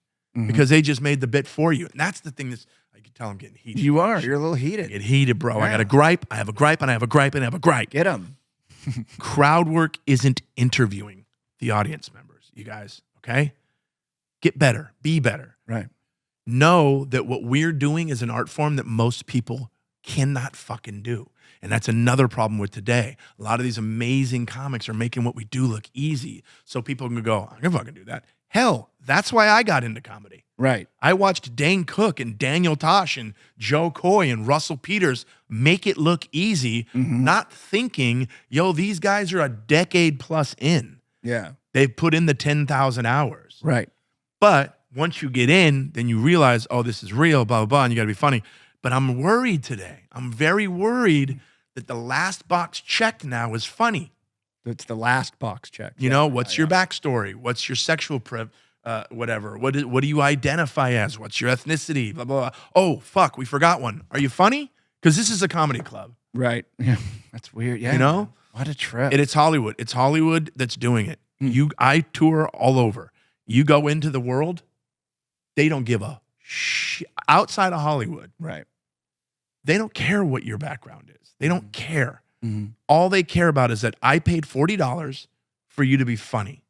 because they just made the bit for you. And that's the thing that's, I can tell I'm getting heated. You are. You're a little heated. Get heated, bro. I Yeah. got a gripe. I have a gripe, and I have a gripe, and I have a gripe. Get them. Crowd work isn't interviewing the audience members, you guys, okay? Get better. Be better. Right. Know that what we're doing is an art form that most people cannot fucking do. And that's another problem with today. A lot of these amazing comics are making what we do look easy. So people can go, I can fucking do that. Hell, that's why I got into comedy. Right. I watched Dane Cook and Daniel Tosh and Joe Coy and Russell Peters make it look easy, not thinking, yo, these guys are a decade plus in. Yeah. They've put in the 10,000 hours. Right. But once you get in, then you realize, oh, this is real, blah, blah, blah, and you got to be funny. But I'm worried today. I'm very worried that the last box checked now is funny. It's the last box check. You know, what's your backstory? What's your sexual whatever? What do you identify as? What's your ethnicity? Blah, blah, blah. Oh, fuck, we forgot one. Are you funny? Because this is a comedy club. Right. Yeah. That's weird. Yeah. You know? What a trip. And it's Hollywood. It's Hollywood that's doing it. I tour all over. You go into the world, they don't give a shit. Outside of Hollywood, Right. they don't care what your background is. They don't care. All they care about is that I paid $40 for you to be funny.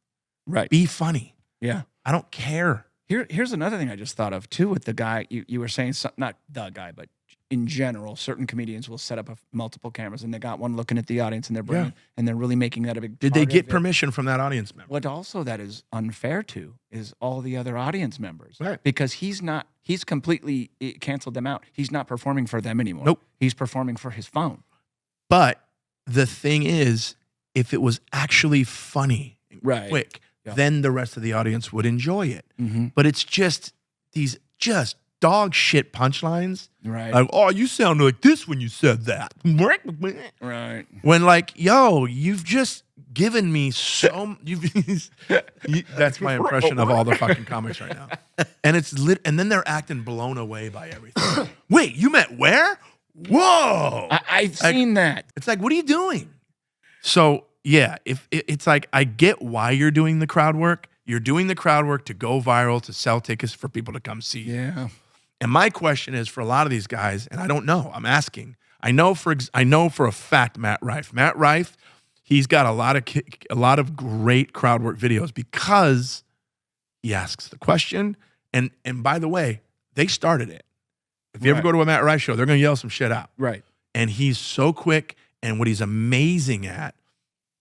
Right. Be funny. Yeah. I don't care. Here's another thing I just thought of too with the guy you were saying, not the guy, but in general, certain comedians will set up multiple cameras and they got one looking at the audience and they're bringing, and they're really making that a big. Did they part get of it. permission from that audience member? What also that is unfair to is all the other audience members, Right. Because he's completely canceled them out. He's not performing for them anymore. Nope. He's performing for his phone. But the thing is, if it was actually funny and Right. quick, Yeah. then the rest of the audience would enjoy it. Mm-hmm. But it's just these just dog shit punchlines. Right. Like, oh, you sound like this when you said that. Right. When like, yo, you've just given me so. That's my impression of all the fucking comics right now. And it's lit. And then they're acting blown away by everything. Wait, you met where? Whoa! I've seen that. It's like, what are you doing? So yeah, if it's like, I get why you're doing the crowd work. You're doing the crowd work to go viral, to sell tickets for people to come see you. Yeah. And my question is for a lot of these guys, and I don't know, I'm asking. I know for a fact Matt Rife. Matt Rife, he's got a lot of great crowd work videos because he asks the question. And by the way, they started it. If you ever go to a Matt Rife show, they're going to yell some shit out. Right. And he's so quick. And what he's amazing at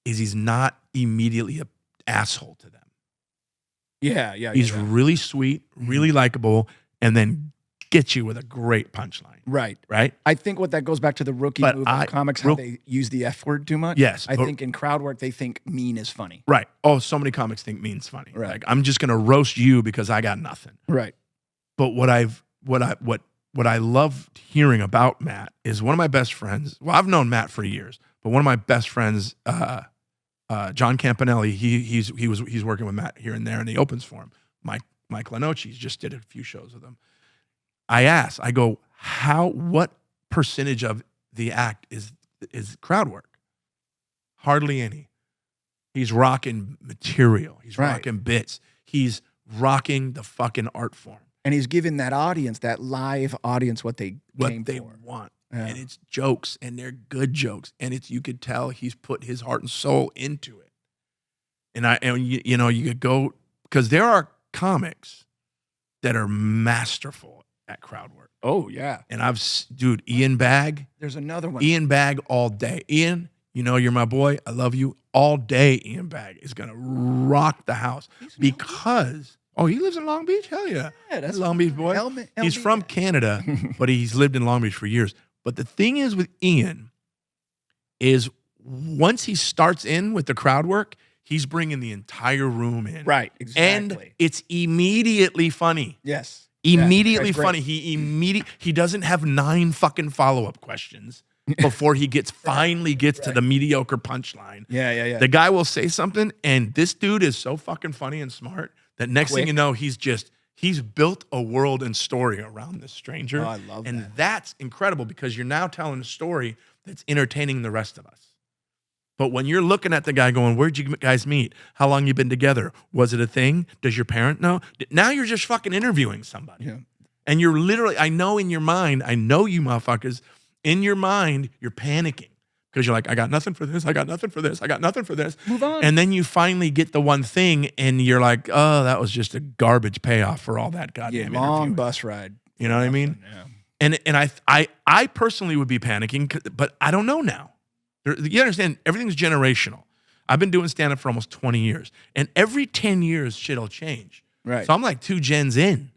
is he's not immediately an asshole to them. Yeah. He's really sweet, really likable, and then gets you with a great punchline. Right. Right? I think what that goes back to the rookie But move of comics, how they use the F word too much. Yes, I but- think in crowd work, they think mean is funny. Right. Oh, so many comics think mean's funny. Right. Like, I'm just gonna roast you because I got nothing. Right. But what I love hearing about Matt is one of my best friends. Well, I've known Matt for years, but one of my best friends, John Campanelli, he's working with Matt here and there, and he opens for him. Mike Lenoci just did a few shows with him. I go, what percentage of the act is crowd work? Hardly any. He's rocking material. He's Right. rocking bits. He's rocking the fucking art form. And he's giving that audience, that live audience, what they came What they for. want. Yeah. And it's jokes, and they're good jokes. And it's, you could tell he's put his heart and soul into it. And you could go, because there are comics that are masterful at crowd work. Oh, yeah. And dude, Ian Bagg. There's another one. Ian Bagg all day. Ian, you're my boy. I love you. All day, Ian Bagg is going to rock the house because, he lives in Long Beach? Hell yeah. Yeah, that's Long Beach boy. He's LB. from Canada, but he's lived in Long Beach for years. But the thing is with Ian is once he starts in with the crowd work, he's bringing the entire room in. Right, exactly. And it's immediately funny. Yes. Immediately Yeah, that's funny. He doesn't have 9 fucking follow-up questions before he finally gets to the mediocre punchline. Yeah. The guy will say something, and this dude is so fucking funny and smart that next thing you know, he's built a world and story around this stranger. Oh, I love that. And that's incredible because you're now telling a story that's entertaining the rest of us. But when you're looking at the guy going, where'd you guys meet? How long you been together? Was it a thing? Does your parent know? Now you're just fucking interviewing somebody. Yeah. And you're literally, I know you motherfuckers, in your mind, you're panicking. Because you're like, I got nothing for this, I got nothing for this, I got nothing for this. Move on. And then you finally get the one thing and you're like, oh, that was just a garbage payoff for all that goddamn long interviewing. bus ride. You know what I mean? Yeah. And I personally would be panicking, but I don't know now. You understand, everything's generational. I've been doing stand-up for almost 20 years. And every 10 years, shit'll change. Right. So I'm like 2 gens in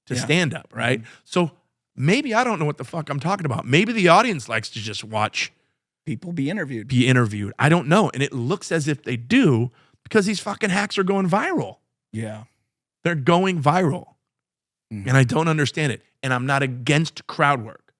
to stand-up, right? Mm-hmm. So maybe I don't know what the fuck I'm talking about. Maybe the audience likes to just watch people be interviewed. I don't know. And it looks as if they do because these fucking hacks are going viral. Yeah. They're going viral. Mhm. And I don't understand it. And I'm not against crowd work.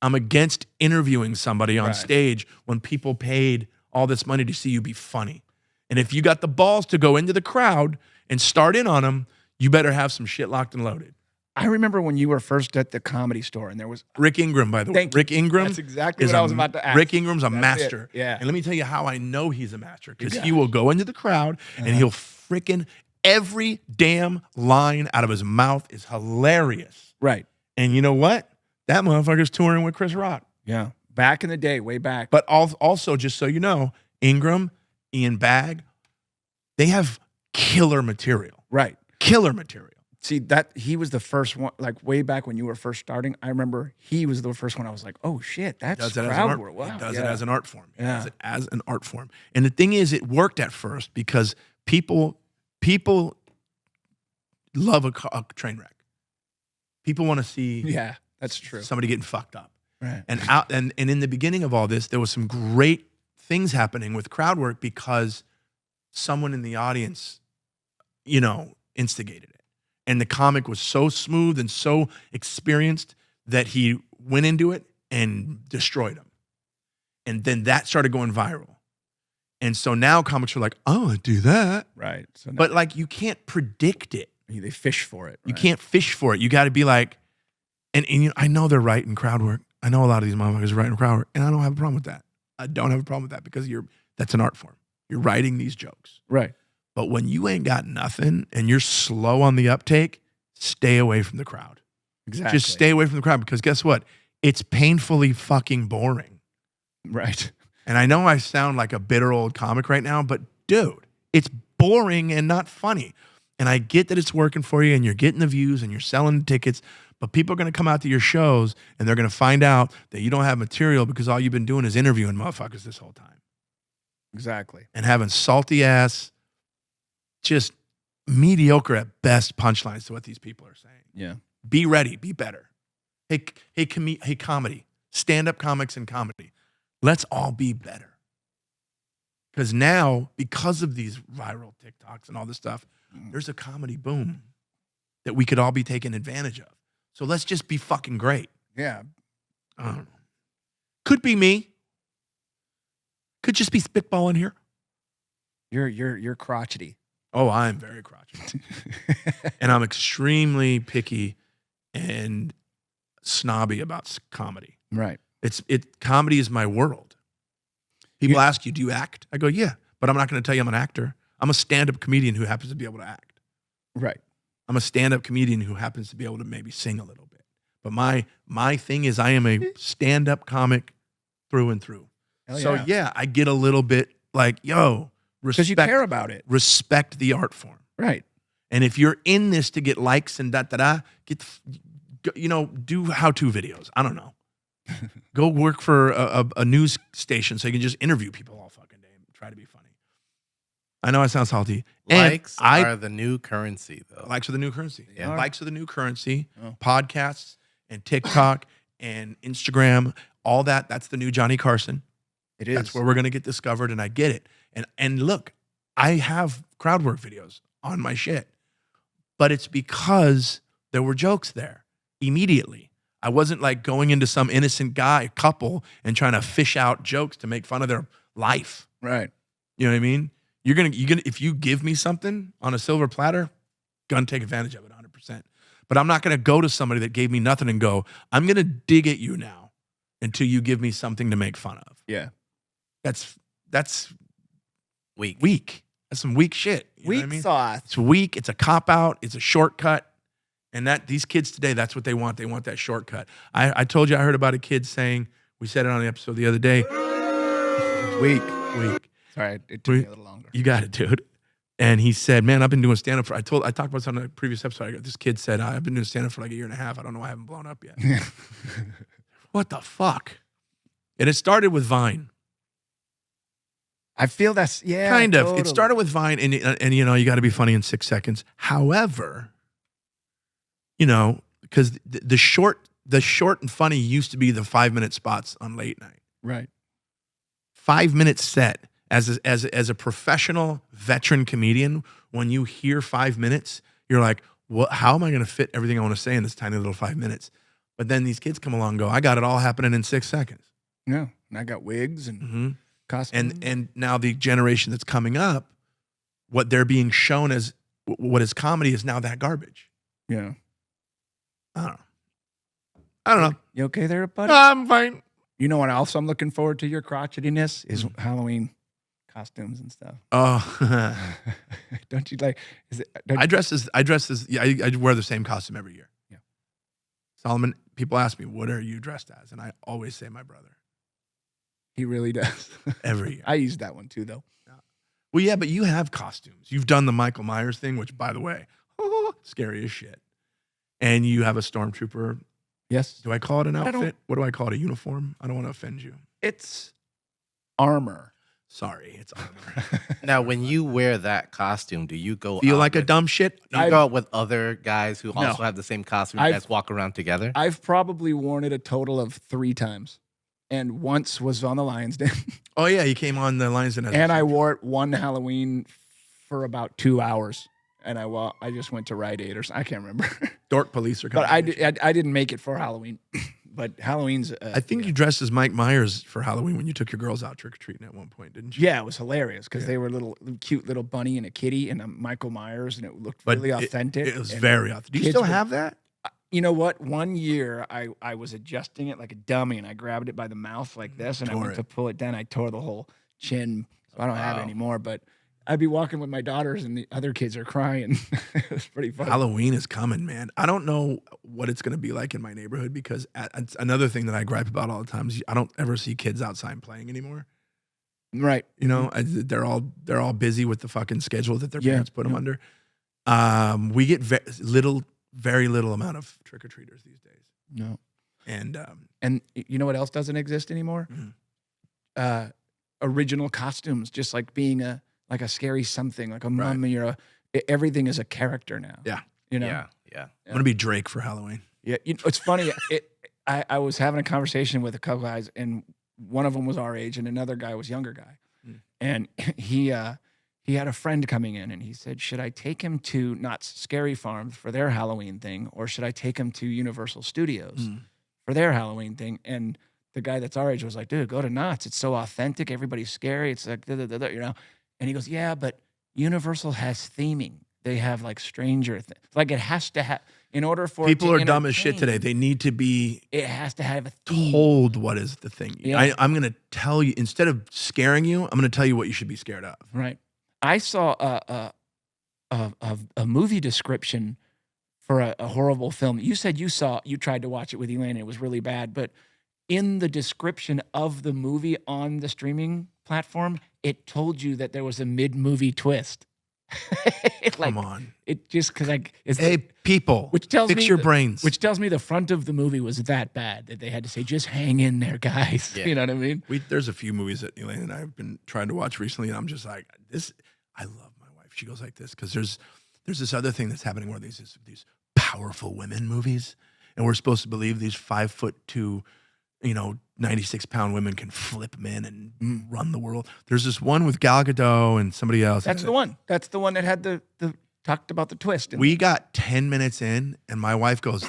I'm against interviewing somebody on stage when people paid all this money to see you be funny. And if you got the balls to go into the crowd and start in on them, you better have some shit locked and loaded. I remember when you were first at the Comedy Store and there was Rick Ingram, by the way. Thank you. Rick Ingram. That's exactly is what I was about to ask. Rick Ingram's a That's master. it. Yeah. And let me tell you how I know he's a master. Because Gosh. he will go into the crowd and he'll freaking, every damn line out of his mouth is hilarious. Right. And you know what? That motherfucker's touring with Chris Rock. Yeah. Back in the day, way back. But also, just so you know, Ingram, Ian Bagg, they have killer material. Right. Killer material. See, that he was the first one, like way back when you were first starting. I remember he was the first one. I was like, oh shit, that's Does it as an crowd art, work. Wow. He does yeah. it as an art form. He Yeah. does it as an art form. And the thing is, it worked at first because people love a train wreck. People want to see Yeah, that's true. somebody getting fucked up. Right. And in the beginning of all this, there was some great things happening with crowd work because someone in the audience, instigated it. And the comic was so smooth and so experienced that he went into it and destroyed them. And then that started going viral. And so now comics are like, oh, I do that. Right. So But like, you can't predict it. they fish for it. You right? can't fish for it. You got to be like, and I know they're writing crowd work. I know a lot of these motherfuckers are writing crowd work, and I don't have a problem with that. I don't have a problem with that because that's an art form. You're writing these jokes. Right. But when you ain't got nothing and you're slow on the uptake, stay away from the crowd. Exactly. Just stay away from the crowd because guess what? It's painfully fucking boring. Right. And I know I sound like a bitter old comic right now, but dude, it's boring and not funny. And I get that it's working for you and you're getting the views and you're selling the tickets, but people are going to come out to your shows and they're going to find out that you don't have material because all you've been doing is interviewing motherfuckers this whole time. Exactly. And having salty ass, just mediocre at best punchlines to what these people are saying. Yeah. Be ready, be better. Hey, comedy, stand-up comics and comedy. Let's all be better. Because now, because of these viral TikToks and all this stuff, there's a comedy boom that we could all be taking advantage of. So let's just be fucking great. Yeah. I don't know. Could be me. Could just be spitballing here. You're crotchety. Oh, I'm very crotchety. And I'm extremely picky and snobby about comedy. Right. Comedy is my world. People ask you, do you act? I go, yeah, but I'm not going to tell you I'm an actor. I'm a stand-up comedian who happens to be able to act. Right. I'm a stand-up comedian who happens to be able to maybe sing a little bit. But my thing is I am a stand-up comic through and through. Hell So yeah. yeah, I get a little bit like, yo, Because you care about it. respect the art form. Right. And if you're in this to get likes and do how-to videos. I don't know. Go work for a news station so you can just interview people all fucking day and try to be funny. I know I sound salty. Likes are the new currency, though. Likes are the new currency. Yeah. Likes are the new currency. Oh. Podcasts and TikTok and Instagram, all that. That's the new Johnny Carson. It is. That's where we're going to get discovered, and I get it. And look, I have crowd work videos on my shit, but it's because there were jokes there immediately. I wasn't like going into some innocent couple and trying to fish out jokes to make fun of their life. Right. You know what I mean? You're gonna if you give me something on a silver platter, gonna take advantage of it 100%. But I'm not gonna go to somebody that gave me nothing and go, I'm gonna dig at you now until you give me something to make fun of. Yeah. That's Weak. weak. That's some weak shit. You know Weak what I mean? sauce. It's weak. It's a cop out. It's a shortcut. And that these kids today, that's what they want. They want that shortcut. I told you I heard about a kid saying, we said it on the episode the other day. Weak. Weak. Sorry, it took me a little longer. You got it, dude. And he said, man, I've been doing stand-up for, I talked about this on the previous episode. This kid said, I've been doing stand-up for like a year and a half. I don't know why I haven't blown up yet. What the fuck? And it started with Vine. I feel that's, yeah. Kind of. Totally. It started with Vine, and you know, you got to be funny in 6 seconds. However, you know, because the short and funny used to be the 5-minute spots on late night. Right. 5-minute set. As a professional veteran comedian, when you hear 5 minutes, you're like, "What? How am I going to fit everything I want to say in this tiny little 5 minutes?" But then these kids come along and go, "I got it all happening in 6 seconds." Yeah. And I got wigs and Mm-hmm. costumes. And now the generation that's coming up, what they're being shown as what is comedy is now that garbage. yeah. I don't know. You okay there, buddy? I'm fine. You know what else I'm looking forward to? Your crotchetiness is Halloween costumes and stuff. Oh, Don't you like? Is it? I dress as yeah. I wear the same costume every year. Yeah. Solomon. People ask me, "What are you dressed as?" And I always say my brother. He really does. Every year. I used that one too, though. Well, yeah, but you have costumes. You've done the Michael Myers thing, which, by the way, scary as shit. And you have a stormtrooper. Yes. Do I call it an I don't- outfit? What do I call it? A uniform? I don't want to offend you. It's armor. Sorry, it's armor. Now, when you wear that costume, do you go Feel out like a with, dumb shit? do you go out with other guys who No. also have the same costume? I've- You guys walk around together? I've probably worn it a total of 3 times. And once was on the Lions Den. Oh yeah, he came on the Lions Den. And I wore it one Halloween for about 2 hours. And I just went to Rite Aid or something. I can't remember. Dork police are coming. But I didn't make it for Halloween. But Halloween's. I think you dressed as Mike Myers for Halloween when you took your girls out trick or treating at one point, didn't you? Yeah, it was hilarious because they were cute little bunny and a kitty and a Michael Myers, and it looked But really authentic. It was and very authentic. Do you kids still were- have that? You know what? One year I was adjusting it like a dummy, and I grabbed it by the mouth like this, and I Tore went it. to pull it down. I tore the whole chin. So I don't have it Wow. anymore, but I'd be walking with my daughters, and the other kids are crying. It was pretty funny. Halloween is coming, man. I don't know what it's going to be like in my neighborhood because it's another thing that I gripe about all the time is I don't ever see kids outside playing anymore. Right. You know, they're all busy with the fucking schedule that their Yeah, parents put them yeah. under. We get very little amount of trick or treaters these days, No. and You know what else doesn't exist anymore? Mhm. Original costumes, just like being a scary something, like a mummy or everything is a character now. Yeah. You know. Yeah. I'm gonna be Drake for Halloween. Yeah, it's funny. I was having a conversation with a couple guys, and one of them was our age, and another guy was younger guy, and he had a friend coming in, and he said, "Should I take him to Knott's Scary Farm for their Halloween thing, or should I take him to Universal Studios for their Halloween thing?" And the guy that's our age was like, "Dude, go to Knott's. It's so authentic. Everybody's scary. It's like, you know." And he goes, "Yeah, but Universal has theming. They have like stranger things. Like it has to have." in order for People it to are dumb as shit entertain, today. They need to be It has to have a theme. told what is the thing. Yeah. I'm going to tell you, instead of scaring you, I'm going to tell you what you should be scared of. Right. I saw a movie description for a horrible film. You said you tried to watch it with Elaine. It was really bad, but in the description of the movie on the streaming platform, it told you that there was a mid-movie twist. Come on. It just because it's Hey, people, which tells fix me your brains. Which tells me the front of the movie was that bad that they had to say, just hang in there, guys. Yeah. You know what I mean? There's a few movies that Elaine and I have been trying to watch recently, and I'm just like, this. I love my wife. She goes like this because there's this other thing that's happening where these powerful women movies, and we're supposed to believe these 5'2", 96-pound women can flip men and run the world. There's this one with Gal Gadot and somebody else. That's the one. That's the one that had the talked about the twist. We got 10 minutes in, and my wife goes,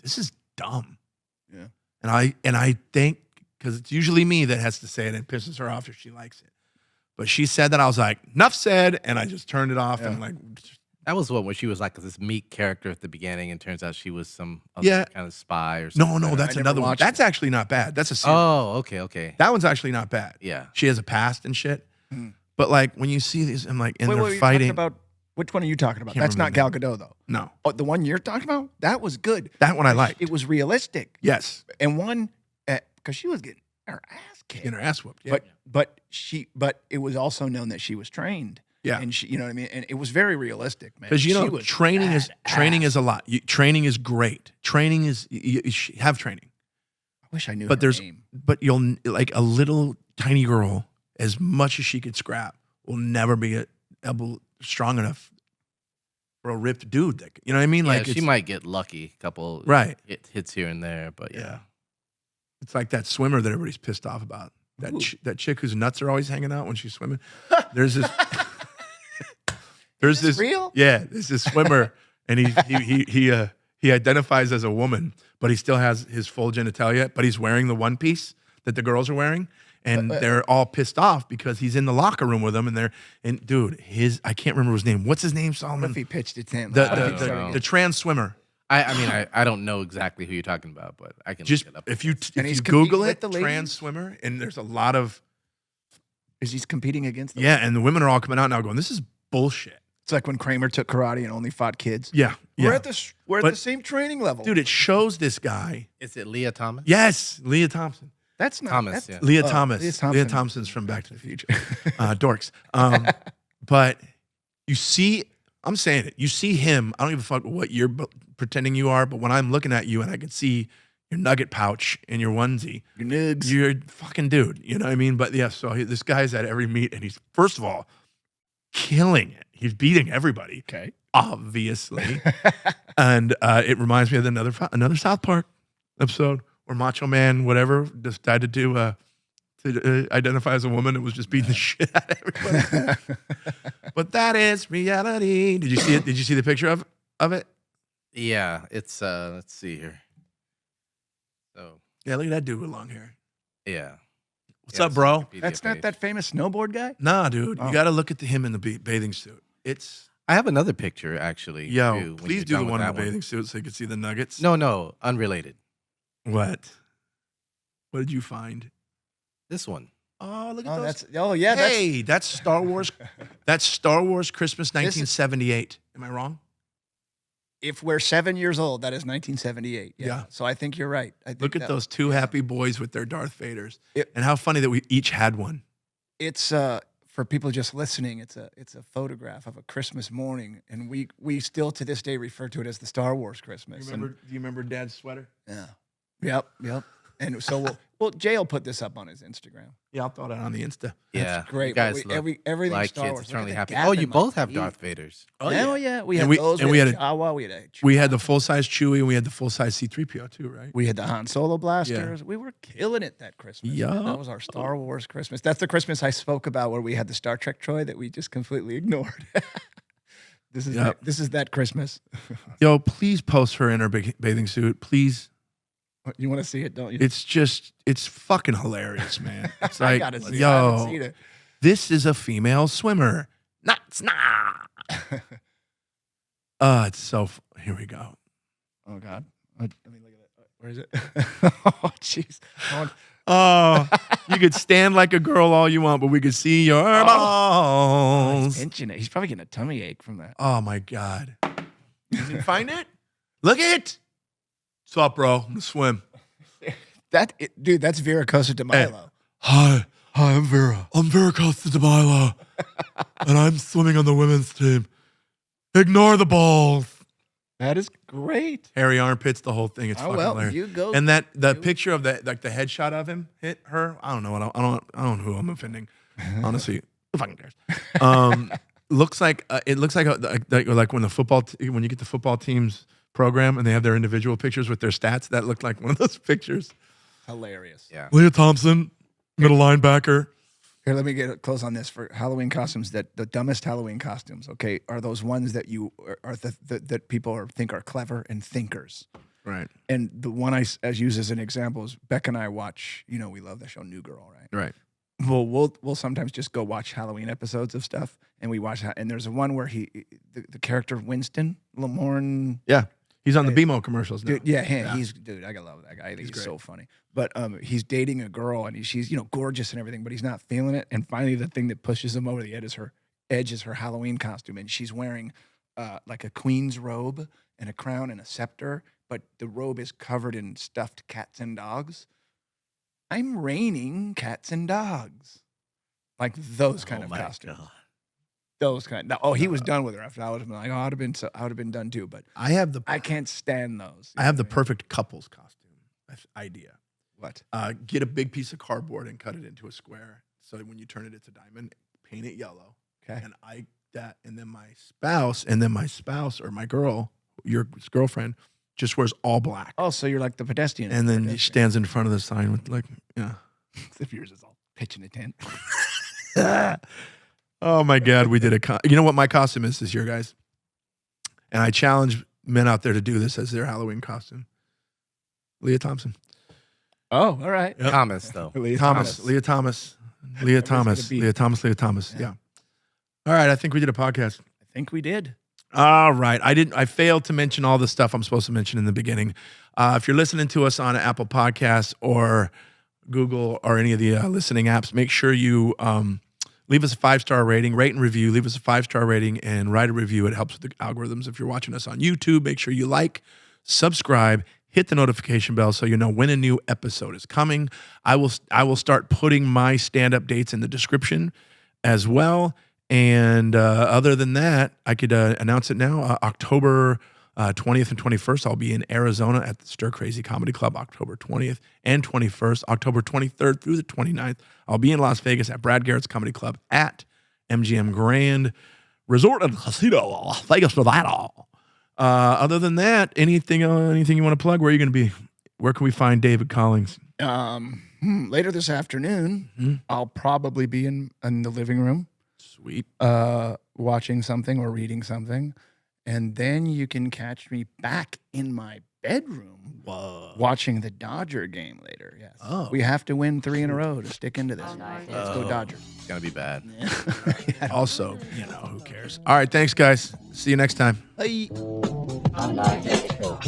"This is dumb." Yeah. And I think because it's usually me that has to say it and pisses her off if she likes it. But she said that, I was like, "Enough said," and I just turned it off and like. That was what where she was like this meek character at the beginning, and turns out she was some other kind of spy or something. No, that's another one. That's actually not bad. That's a series. Oh, okay. That one's actually not bad. Yeah. She has a past and shit. But like when you see these, I'm like, and Wait, they're you're fighting. talking about, which one are you talking about? Can't That's not Gal remember Gadot, though. No, Oh, the one you're talking about? That was good. that one I liked. It was realistic. Yes, And one, because she was getting her ass kicked. getting her ass whooped. Yeah. But it was also known that she was trained. Yeah. And she, you know what I mean? And it was very realistic, man. Because She was training is a lot. Training is great. Training is you should have training. I wish I knew But her there's name. but you'll like a little tiny girl, as much as she could scrap, will never be strong enough for a ripped dude. That, you know what I mean? Yeah, Like she might get lucky, a couple Right. hits here and there, but yeah. It's like that swimmer that everybody's pissed off about. That chick whose nuts are always hanging out when she's swimming. There's this. There's this real? Yeah, there's this swimmer, and he identifies as a woman, but he still has his full genitalia, but he's wearing the one piece that the girls are wearing, and they're all pissed off because he's in the locker room with them, and dude, I can't remember his name. What's his name, What Solomon? if he pitched it to him? The trans swimmer. I mean, I don't know exactly who you're talking about, but I can Just look it up. if you And he's Google competing it, with the ladies? trans swimmer, and there's a lot of Is he competing against them? and the women are all coming out now going, "This is bullshit." It's like when Kramer took karate and only fought kids. Yeah, We're at the same training level. dude. It shows this guy. Is it Lea Thomas? Yes, Lea Thompson. That's not Thomas, that's- yeah. Leah Oh, Thomas. Leah Thompson. Leah Thompson's from Back to the Future. Dorks. But you see, I'm saying it. You see him. I don't give a fuck what you're pretending you are, but when I'm looking at you and I can see your nugget pouch and your onesie, Your nugs. you're a fucking dude. You know what I mean? But yeah, so this guy's at every meet and he's, first of all, killing it. He's beating everybody. Okay. Obviously. And it reminds me of another South Park episode where Macho Man, whatever, decided to identify as a woman and was just beating the shit out of everybody. But that is reality. Did you see it? Did you see the picture of it? Yeah, it's let's see here. So Yeah, look at that dude with long hair. yeah. What's up, bro? That's not that famous snowboard guy? Nah, dude. Oh. You got to look at him in the bathing suit. It's, I have another picture actually. yo, too, when please you're do the done with one in that the bathing suit so you can see the nuggets. No, unrelated. What? What did you find? This one. Oh, look at Oh, those. yeah. Hey, that's Star Wars. That's Star Wars Christmas 1978. Am I wrong? If we're 7 years old, that is 1978. Yeah. So I think you're right. I think Look at that- those two happy boys with their Darth Vaders. It- And how funny that we each had one. It's for people just listening. It's a photograph of a Christmas morning, and we still to this day refer to it as the Star Wars Christmas. Do you remember Dad's sweater? And, yeah. Yep. And so Jay will put this up on his Instagram. Yeah, I'll throw that on the Insta. Yeah, Great. You guys We- look everything like Star kids Wars. eternally Look at the happy. gap Oh, in you my both have feet. Darth Vaders. Oh yeah. We And had we- those. and we we had had a Jawa. We had a We had the full-size Chewie and we had the full-size C-3PO too, right? We had the Han Solo blasters. We were killing it that Christmas. Yeah. That was our Star Wars Christmas. That's the Christmas I spoke about where we had the Star Trek Troy that we just completely ignored. This is Yep. this is that Christmas. Yo, please post her in her bathing suit. Please. You want to see it, don't you? It's fucking hilarious, man. It's I like, gotta see it. I haven't yo, seen it. this is a female swimmer. Nuts, nah. It's so, here we go. Oh God. Let me look at it. Where is it? Oh jeez. Oh, you could stand like a girl all you want, but we could see your He's balls. pinching it. He's probably getting a tummy ache from that. Oh my God. You didn't find it? Look at it. What's up, bro? I'm gonna swim. Dude, that's Vera Costa de Milo. Hi, I'm Vera. I'm Vera Costa de Milo, and I'm swimming on the women's team. Ignore the balls. That is great. Hairy armpits, the whole thing. It's Oh fucking well, hilarious. you go. And the picture of the headshot of him hit her. I don't know. I don't know who I'm offending. Honestly, who fucking cares? Looks like it looks like like when when you get the football team's program and they have their individual pictures with their stats. That looked like one of those pictures. Hilarious. Yeah. Leah Thompson, middle linebacker. Here, let me get close on this for Halloween costumes. That the dumbest Halloween costumes, okay, are those ones that that people think are clever and thinkers. Right. And the one I use as an example is Beck and I watch. You know, we love the show New Girl, right? Right. Well, we'll sometimes just go watch Halloween episodes of stuff, and we watch. And there's one where the character Winston Lamorne. Yeah. He's on the BMO commercials now. Dude, yeah, I love that guy. I think he's so funny. But he's dating a girl, and she's gorgeous and everything, but he's not feeling it. And finally, the thing that pushes him over the edge is her Halloween costume, and she's wearing like a queen's robe and a crown and a scepter, but the robe is covered in stuffed cats and dogs. I'm raining cats and dogs, like those kind of costumes. God. Those kind. He was done with her after. I would have been like, I would have been done too. But I can't stand those. I have the perfect couples costume idea. What? Get a big piece of cardboard and cut it into a square. So when you turn it, it's a diamond. Paint it yellow. Okay. And then my spouse or my girl, your girlfriend, just wears all black. Oh, so you're like the pedestrian. And then he stands in front of the sign with If yours is all pitching a tent. Oh my God, we did you know what my costume is this year, guys? And I challenge men out there to do this as their Halloween costume. Leah Thompson. Oh, all right. Yep. Thomas, though. Leah Thomas. Yeah. All right, I think we did a podcast. I think we did. All right. I failed to mention all the stuff I'm supposed to mention in the beginning. If you're listening to us on Apple Podcasts or Google or any of the listening apps, make sure you leave us a 5-star rating, rate and review, leave us a 5-star rating and write a review. It helps with the algorithms. If you're watching us on YouTube, make sure you like, subscribe, hit the notification bell so you know when a new episode is coming. I will start putting my stand-up dates in the description as well. And other than that, I could announce it now. October 20th and 21st, I'll be in Arizona at the Stir Crazy Comedy Club, October 20th and 21st. October 23rd through the 29th, I'll be in Las Vegas at Brad Garrett's Comedy Club at MGM Grand Resort and Casino, Las Vegas, Nevada. Other than that, anything you want to plug? Where are you going to be? Where can we find David Collings? Later this afternoon, I'll probably be in the living room. Sweet. Watching something or reading something. And then you can catch me back in my bedroom watching the Dodger game later. Yes. Oh. We have to win 3 in a row to stick into this. Let's go Dodgers. It's going to be bad. Also, who cares? All right, thanks, guys. See you next time. Bye. Unidentical.